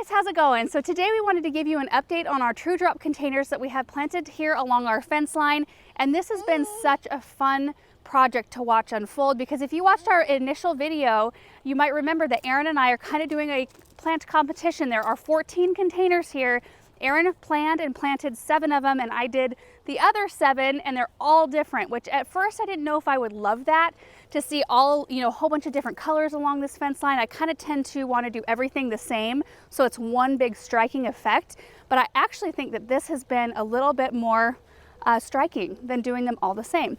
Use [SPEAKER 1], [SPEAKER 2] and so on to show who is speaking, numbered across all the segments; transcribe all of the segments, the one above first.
[SPEAKER 1] guys, how's it going? So today we wanted to give you an update on our True Drop containers that we have planted here along our fence line. And this has been such a fun project to watch unfold, because if you watched our initial video, you might remember that Aaron and I are kind of doing a plant competition. There are 14 containers here. Aaron planned and planted 7 of them, and I did the other 7, and they're all different, which at first I didn't know if I would love that, to see all, a whole bunch of different colors along this fence line. I kind of tend to want to do everything the same, so it's one big striking effect. But I actually think that this has been a little bit more striking than doing them all the same.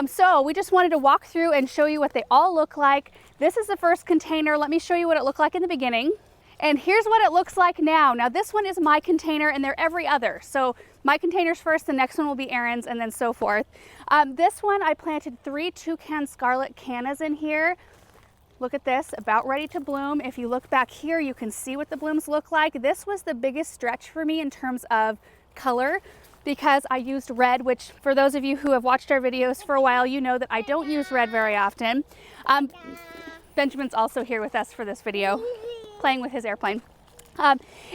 [SPEAKER 1] So we just wanted to walk through and show you what they all look like. This is the first container. Let me show you what it looked like in the beginning. And here's what it looks like now. Now this one is my container, and they're every other. So my container's first, the next one will be Aaron's, and then so forth. This one, I planted 3 toucan scarlet cannas in here. Look at this, about ready to bloom. If you look back here, you can see what the blooms look like. This was the biggest stretch for me in terms of color, because I used red, which for those of you who have watched our videos for a while, you know that I don't use red very often. Benjamin's also here with us for this video, playing with his airplane.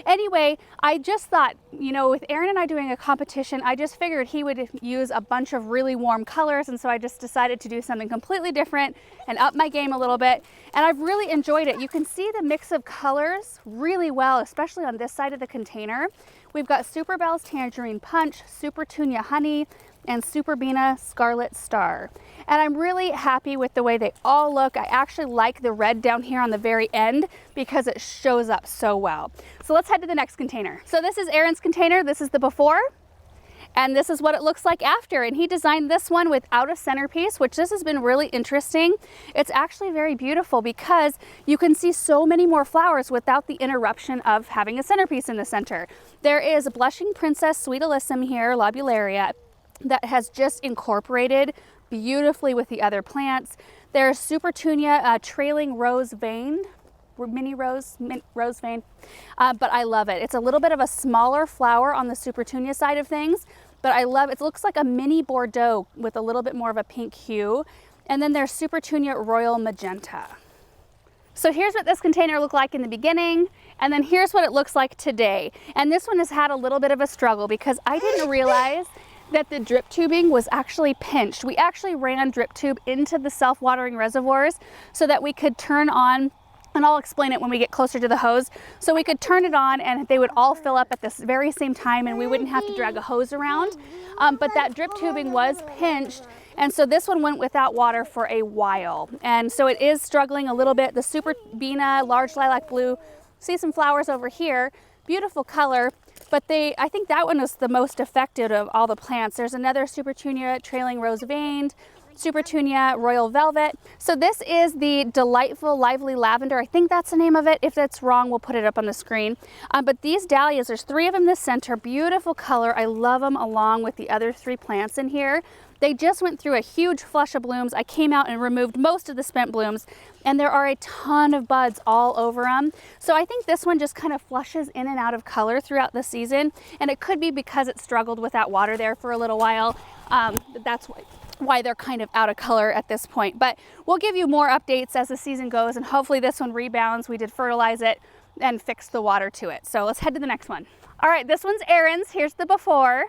[SPEAKER 1] Anyway, I just thought, with Aaron and I doing a competition, I just figured he would use a bunch of really warm colors, and so I just decided to do something completely different and up my game a little bit, and I've really enjoyed it. You can see the mix of colors really well, especially on this side of the container. We've got Super Bell's Tangerine Punch, Super Tunia Honey, and Super Bina Scarlet Star. And I'm really happy with the way they all look. I actually like the red down here on the very end because it shows up so well. So let's head to the next container. So this is Aaron's container. This is the before, and this is what it looks like after. And he designed this one without a centerpiece, which this has been really interesting. It's actually very beautiful because you can see so many more flowers without the interruption of having a centerpiece in the center. There is a Blushing Princess Sweet Alyssum here, Lobularia, that has just incorporated beautifully with the other plants. There's Super Tunia Trailing Rose Vein, mini rose vein, but I love it. It's a little bit of a smaller flower on the Super Tunia side of things, but I love it. It looks like a mini Bordeaux with a little bit more of a pink hue. And then there's Super Tunia Royal Magenta. So here's what this container looked like in the beginning, and then here's what it looks like today. And this one has had a little bit of a struggle because I didn't realize that the drip tubing was actually pinched. We actually ran drip tube into the self-watering reservoirs so that we could turn on, and I'll explain it when we get closer to the hose, so we could turn it on and they would all fill up at this very same time and we wouldn't have to drag a hose around. But that drip tubing was pinched, and so this one went without water for a while. And so it is struggling a little bit. The Super Bina Large Lilac Blue, see some flowers over here, beautiful color. But I think that one was the most affected of all the plants. There's another Super Tunia Trailing Rose Veined, Super Tunia Royal Velvet. So this is the Delightful Lively Lavender. I think that's the name of it. If that's wrong, we'll put it up on the screen. But these dahlias, there's 3 of them in the center, beautiful color. I love them along with the other 3 plants in here. They just went through a huge flush of blooms. I came out and removed most of the spent blooms, and there are a ton of buds all over them. So I think this one just kind of flushes in and out of color throughout the season, and it could be because it struggled without water there for a little while. That's why they're kind of out of color at this point. But we'll give you more updates as the season goes, and hopefully this one rebounds. We did fertilize it and fix the water to it. So let's head to the next one. All right, this one's Aaron's. Here's the before.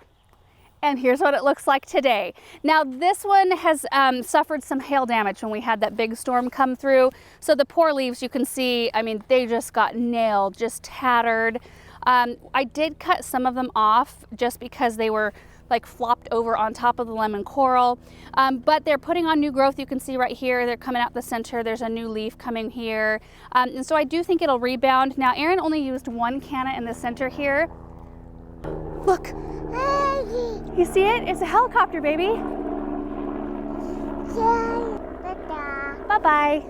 [SPEAKER 1] And here's what it looks like today. Now this one has suffered some hail damage when we had that big storm come through. So the poor leaves, you can see, I mean, they just got nailed, just tattered. I did cut some of them off just because they were like flopped over on top of the lemon coral. But they're putting on new growth. You can see right here, they're coming out the center. There's a new leaf coming here. And so I do think it'll rebound. Now Aaron only used 1 canna in the center here. Look. You see it? It's a helicopter, baby. Bye-bye.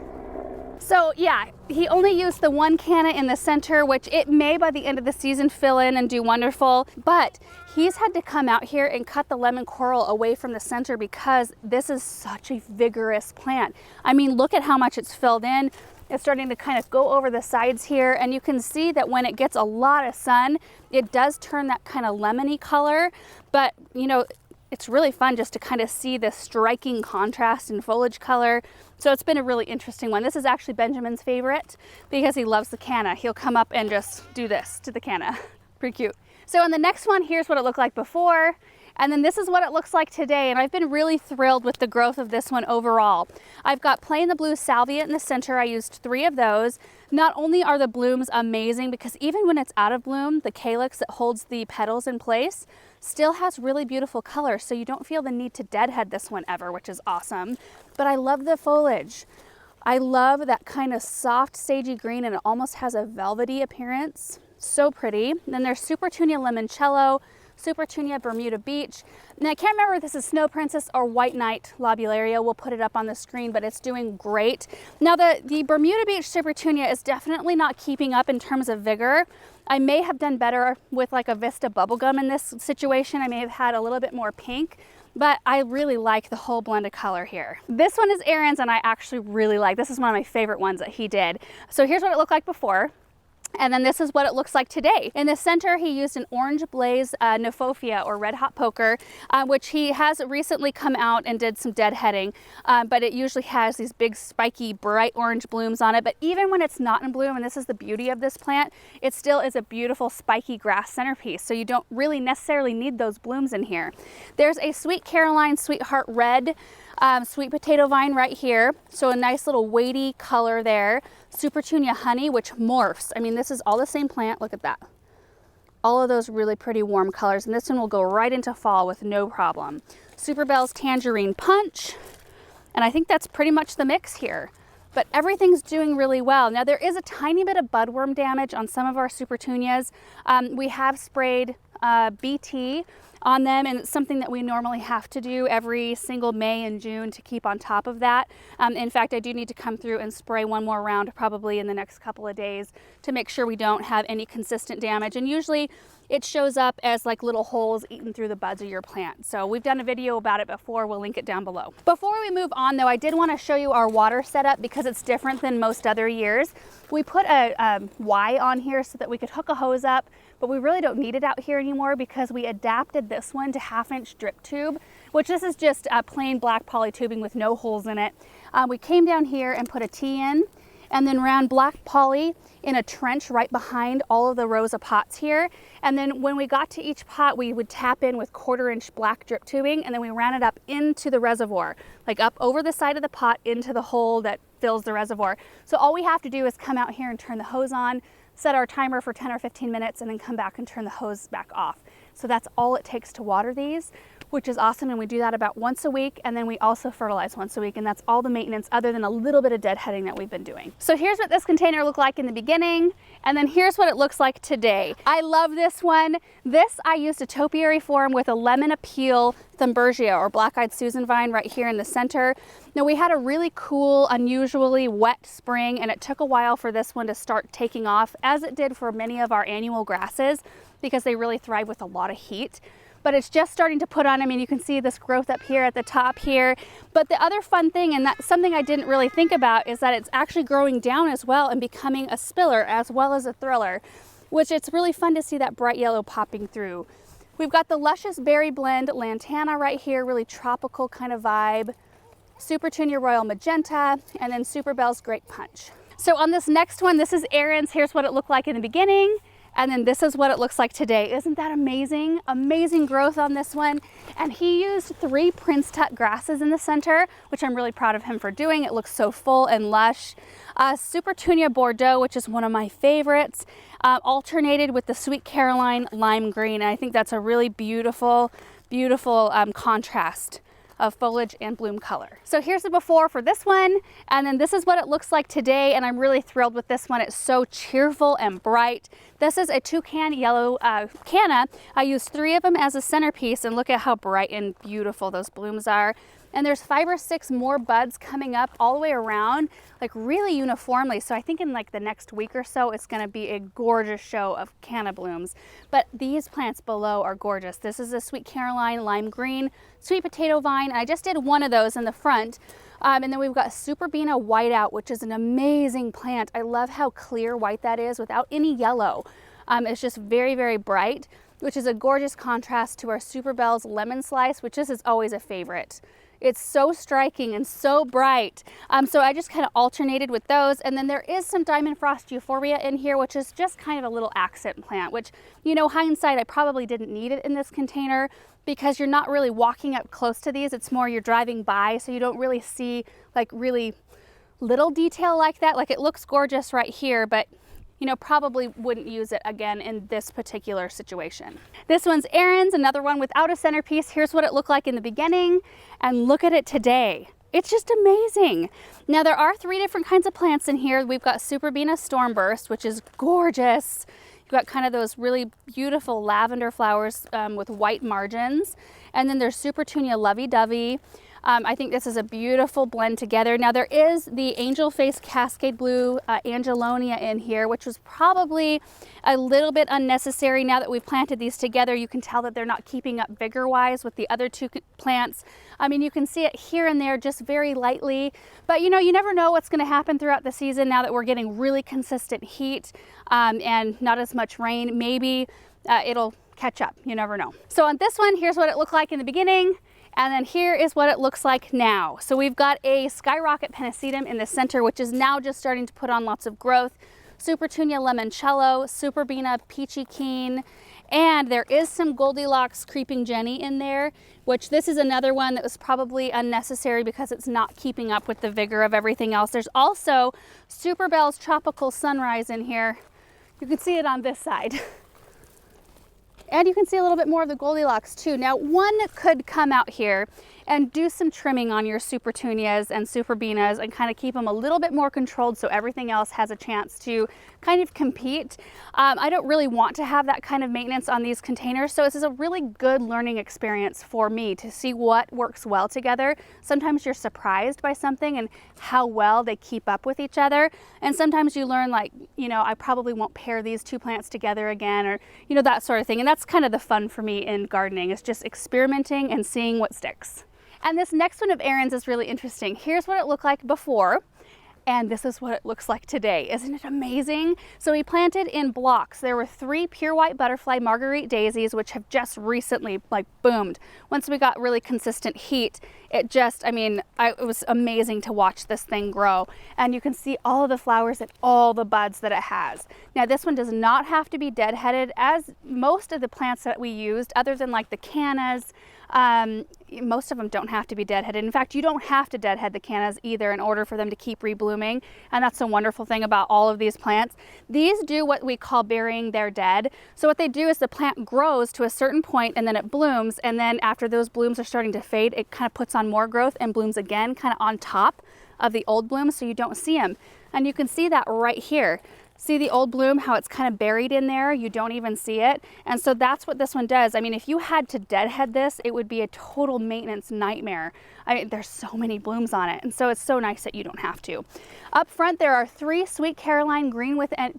[SPEAKER 1] So yeah, he only used the 1 canna in the center, which it may by the end of the season fill in and do wonderful, but he's had to come out here and cut the lemon coral away from the center because this is such a vigorous plant. I mean, look at how much it's filled in. It's starting to kind of go over the sides here, and you can see that when it gets a lot of sun, it does turn that kind of lemony color. But it's really fun just to kind of see this striking contrast in foliage color. So it's been a really interesting one. This is actually Benjamin's favorite because he loves the canna. He'll come up and just do this to the canna. Pretty cute. So on the next one, here's what it looked like before. And then this is what it looks like today, and I've been really thrilled with the growth of this one overall. I've got plain the blue salvia in the center. I used 3 of those. Not only are the blooms amazing, because even when it's out of bloom, the calyx that holds the petals in place still has really beautiful color, so you don't feel the need to deadhead this one ever, which is awesome. But I love the foliage. I love that kind of soft sagey green, and it almost has a velvety appearance. So pretty. And then there's Supertunia limoncello, Supertunia Bermuda Beach. Now I can't remember if this is Snow Princess or White Knight Lobularia. We'll put it up on the screen, but it's doing great. Now the Bermuda Beach Supertunia is definitely not keeping up in terms of vigor. I may have done better with like a Vista bubblegum in this situation. I may have had a little bit more pink, but I really like the whole blend of color here. This one is Aaron's, and I actually really like. This is one of my favorite ones that he did. So here's what it looked like before. And then this is what it looks like today. In the center, he used an Orange Blaze Nophophia, or Red Hot Poker, which he has recently come out and did some deadheading, but it usually has these big spiky bright orange blooms on it. But even when it's not in bloom, and this is the beauty of this plant, it still is a beautiful spiky grass centerpiece, so you don't really necessarily need those blooms in here. There's a Sweet Caroline Sweetheart Red sweet potato vine right here, so a nice little weighty color there. Supertunia Honey, which morphs. I mean, this is all the same plant. Look at that. All of those really pretty warm colors, and this one will go right into fall with no problem. Superbell's Tangerine Punch, and I think that's pretty much the mix here. But everything's doing really well. Now there is a tiny bit of budworm damage on some of our Supertunias. We have sprayed BT on them, and it's something that we normally have to do every single May and June to keep on top of that. In fact, I do need to come through and spray one more round probably in the next couple of days to make sure we don't have any consistent damage. And usually it shows up as like little holes eaten through the buds of your plant. So we've done a video about it before. We'll link it down below. Before we move on though, I did want to show you our water setup because it's different than most other years. We put a Y on here so that we could hook a hose up, but we really don't need it out here anymore because we adapted this one to 1/2-inch drip tube, which this is just plain black poly tubing with no holes in it. We came down here and put a T in, and then ran black poly in a trench right behind all of the rows of pots here. And then when we got to each pot, we would tap in with 1/4-inch black drip tubing, and then we ran it up into the reservoir, like up over the side of the pot into the hole that fills the reservoir. So all we have to do is come out here and turn the hose on, set our timer for 10 or 15 minutes, and then come back and turn the hose back off. So that's all it takes to water these, which is awesome. And we do that about once a week, and then we also fertilize once a week, and that's all the maintenance other than a little bit of deadheading that we've been doing. So here's what this container looked like in the beginning, and then here's what it looks like today. I love this one. This I used a topiary form with a lemon appeal Thunbergia, or black-eyed Susan vine, right here in the center. Now we had a really cool, unusually wet spring, and it took a while for this one to start taking off, as it did for many of our annual grasses, because they really thrive with a lot of heat. But it's just starting to put on. I mean, you can see this growth up here at the top here. But the other fun thing, and that's something I didn't really think about, is that it's actually growing down as well and becoming a spiller as well as a thriller, which it's really fun to see that bright yellow popping through. We've got the Luscious Berry Blend Lantana right here, really tropical kind of vibe. Supertunia Royal Magenta, and then Superbell's Great Punch. So on this next one, this is Aaron's. Here's what it looked like in the beginning. And then this is what it looks like today. Isn't that amazing? Amazing growth on this one. And he used 3 Prince Tut grasses in the center, which I'm really proud of him for doing. It looks so full and lush. Supertunia Bordeaux, which is one of my favorites, alternated with the Sweet Caroline Lime Green. And I think that's a really beautiful, beautiful contrast of foliage and bloom color. So here's the before for this one, and then this is what it looks like today, and I'm really thrilled with this one. It's so cheerful and bright. This is a Toucan Yellow canna. I used 3 of them as a centerpiece, and look at how bright and beautiful those blooms are. And there's 5 or 6 more buds coming up all the way around, like really uniformly. So I think in like the next week or so, it's gonna be a gorgeous show of canna blooms. But these plants below are gorgeous. This is a Sweet Caroline Lime Green Sweet Potato Vine. I just did one of those in the front. And then we've got Superbena Whiteout, which is an amazing plant. I love how clear white that is without any yellow. It's just very, very bright. which is a gorgeous contrast to our Super Bells Lemon Slice, which this is always a favorite. It's so striking and so bright. So I just kind of alternated with those. And then there is some Diamond Frost Euphorbia in here, which is just kind of a little accent plant, which, you know, hindsight, I probably didn't need it in this container because you're not really walking up close to these. It's more you're driving by, so you don't really see like really little detail like that. Like it looks gorgeous right here, but you know, probably wouldn't use it again in this particular situation. This one's Aaron's, another one without a centerpiece. Here's what it looked like in the beginning, and look at it today. It's just amazing. Now there are 3 different kinds of plants in here. We've got Superbena Stormburst, which is gorgeous. You've got kind of those really beautiful lavender flowers with white margins. And then there's Supertunia Lovey Dovey. I think this is a beautiful blend together. Now there is the Angel Face Cascade Blue Angelonia in here, which was probably a little bit unnecessary. Now that we've planted these together, you can tell that they're not keeping up vigor-wise with the other 2 plants. I mean, you can see it here and there just very lightly, but you know, you never know what's gonna happen throughout the season now that we're getting really consistent heat and not as much rain. Maybe it'll catch up, you never know. So on this one, here's what it looked like in the beginning. And then here is what it looks like now. So we've got a Skyrocket Pennisetum in the center, which is now just starting to put on lots of growth. Supertunia Limoncello, Superbena Peachy Keen, and there is some Goldilocks Creeping Jenny in there, which this is another one that was probably unnecessary because it's not keeping up with the vigor of everything else. There's also Super Bells Tropical Sunrise in here. You can see it on this side. And you can see a little bit more of the Goldilocks too. Now, one could come out here and do some trimming on your Supertunias and Superbenas and kind of keep them a little bit more controlled so everything else has a chance to kind of compete. I don't really want to have that kind of maintenance on these containers, so this is a really good learning experience for me to see what works well together. Sometimes you're surprised by something and how well they keep up with each other, and sometimes you learn, like, you know, I probably won't pair these 2 plants together again, or you know, that sort of thing. And that's kind of the fun for me in gardening, is just experimenting and seeing what sticks. And this next one of Aaron's is really interesting. Here's what it looked like before, and this is what it looks like today. Isn't it amazing? So we planted in blocks. There were 3 pure white butterfly Marguerite daisies, which have just recently like boomed. Once we got really consistent heat, it just, I mean, it was amazing to watch this thing grow. And you can see all of the flowers and all the buds that it has. Now this one does not have to be deadheaded, as most of the plants that we used, other than like the cannas, most of them don't have to be deadheaded. In fact, you don't have to deadhead the cannas either in order for them to keep reblooming. And that's the wonderful thing about all of these plants. These do what we call burying their dead. So what they do is the plant grows to a certain point and then it blooms. And then after those blooms are starting to fade, it kind of puts on more growth and blooms again, kind of on top of the old blooms, so you don't see them. And you can see that right here. See the old bloom, how it's kind of buried in there? You don't even see it. And so that's what this one does. I mean, if you had to deadhead this, it would be a total maintenance nightmare. I mean, there's so many blooms on it. And so it's so nice that you don't have to. Up front, there are 3 Sweet Caroline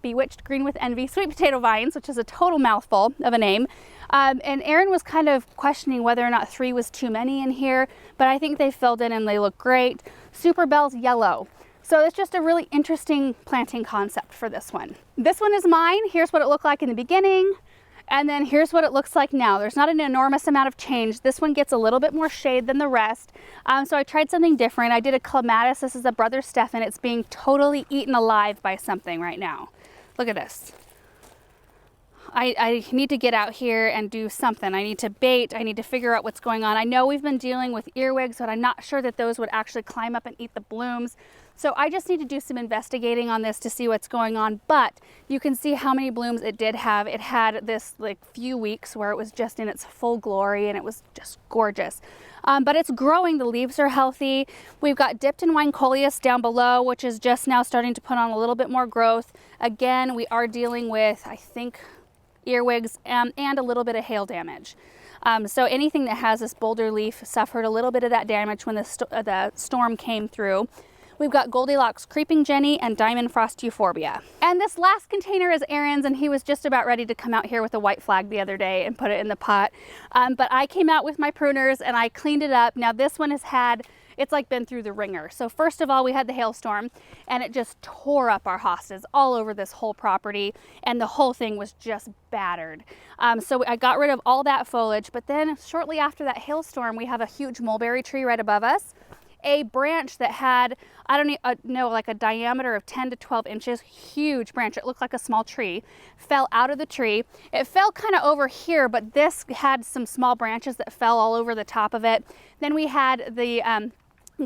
[SPEAKER 1] Bewitched Green with Envy sweet potato vines, which is a total mouthful of a name. And Aaron was kind of questioning whether or not 3 was too many in here, but I think they filled in and they look great. Super Bells Yellow. So it's just a really interesting planting concept for this one. This one is mine. Here's what it looked like in the beginning. And then here's what it looks like now. There's not an enormous amount of change. This one gets a little bit more shade than the rest. So I tried something different. I did a clematis. This is a Brother Stefan. It's being totally eaten alive by something right now. Look at this. I need to get out here and do something. I need to bait. I need to figure out what's going on. I know we've been dealing with earwigs, but I'm not sure that those would actually climb up and eat the blooms. So I just need to do some investigating on this to see what's going on. But you can see how many blooms it did have. It had this like few weeks where it was just in its full glory and it was just gorgeous. But it's growing. The leaves are healthy. We've got Dipped in Wine Coleus down below, which is just now starting to put on a little bit more growth. Again, we are dealing with, I think, earwigs and a little bit of hail damage. So anything that has this boulder leaf suffered a little bit of that damage when the storm came through. We've got Goldilocks Creeping Jenny and Diamond Frost Euphorbia. And this last container is Aaron's, and he was just about ready to come out here with a white flag the other day and put it in the pot. But I came out with my pruners and I cleaned it up. Now this one has had it's like been through the ringer. So first of all, we had the hailstorm and it just tore up our hostas all over this whole property, and the whole thing was just battered. So I got rid of all that foliage, but then shortly after that hailstorm, we have a huge mulberry tree right above us. A branch that had, I don't know, like a diameter of 10 to 12 inches, huge branch. It looked like a small tree, fell out of the tree. It fell kind of over here, but this had some small branches that fell all over the top of it. Then we had the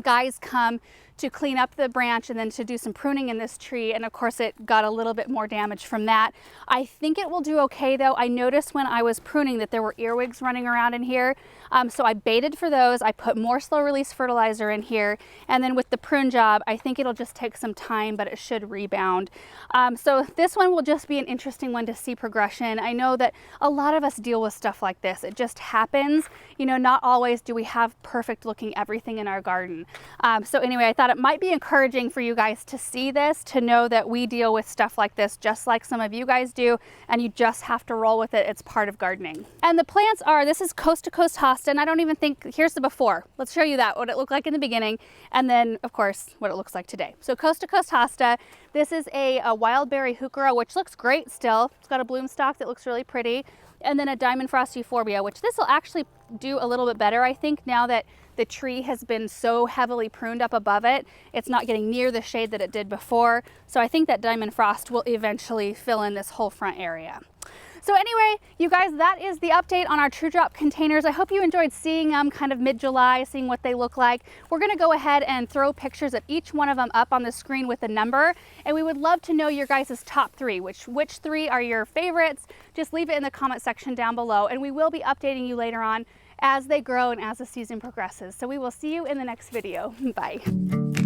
[SPEAKER 1] guys come to clean up the branch and then to do some pruning in this tree, and of course it got a little bit more damage from that. I think it will do okay though. I noticed when I was pruning that there were earwigs running around in here, so I baited for those. I put more slow release fertilizer in here, and then with the prune job, I think it'll just take some time, but it should rebound. So this one will just be an interesting one to see progression. I know that a lot of us deal with stuff like this. It just happens. You know, not always do we have perfect looking everything in our garden. So anyway, I thought it might be encouraging for you guys to see this, to know that we deal with stuff like this just like some of you guys do, and you just have to roll with it. It's part of gardening. And the plants are, this is coast to coast hosta, and I don't even think, here's the before. Let's show you that, what it looked like in the beginning, and then of course what it looks like today. So coast to coast hosta. This is a wild berry heuchera, which looks great still. It's got a bloom stalk that looks really pretty. And then a diamond frost euphorbia, which this will actually do a little bit better, I think, now that the tree has been so heavily pruned up above it. It's not getting near the shade that it did before. So I think that diamond frost will eventually fill in this whole front area. So anyway, you guys, that is the update on our True Drop containers. I hope you enjoyed seeing them kind of mid-July, seeing what they look like. We're gonna go ahead and throw pictures of each one of them up on the screen with a number, and we would love to know your guys' top three. Which three are your favorites? Just leave it in the comment section down below, and we will be updating you later on as they grow and as the season progresses. So we will see you in the next video. Bye.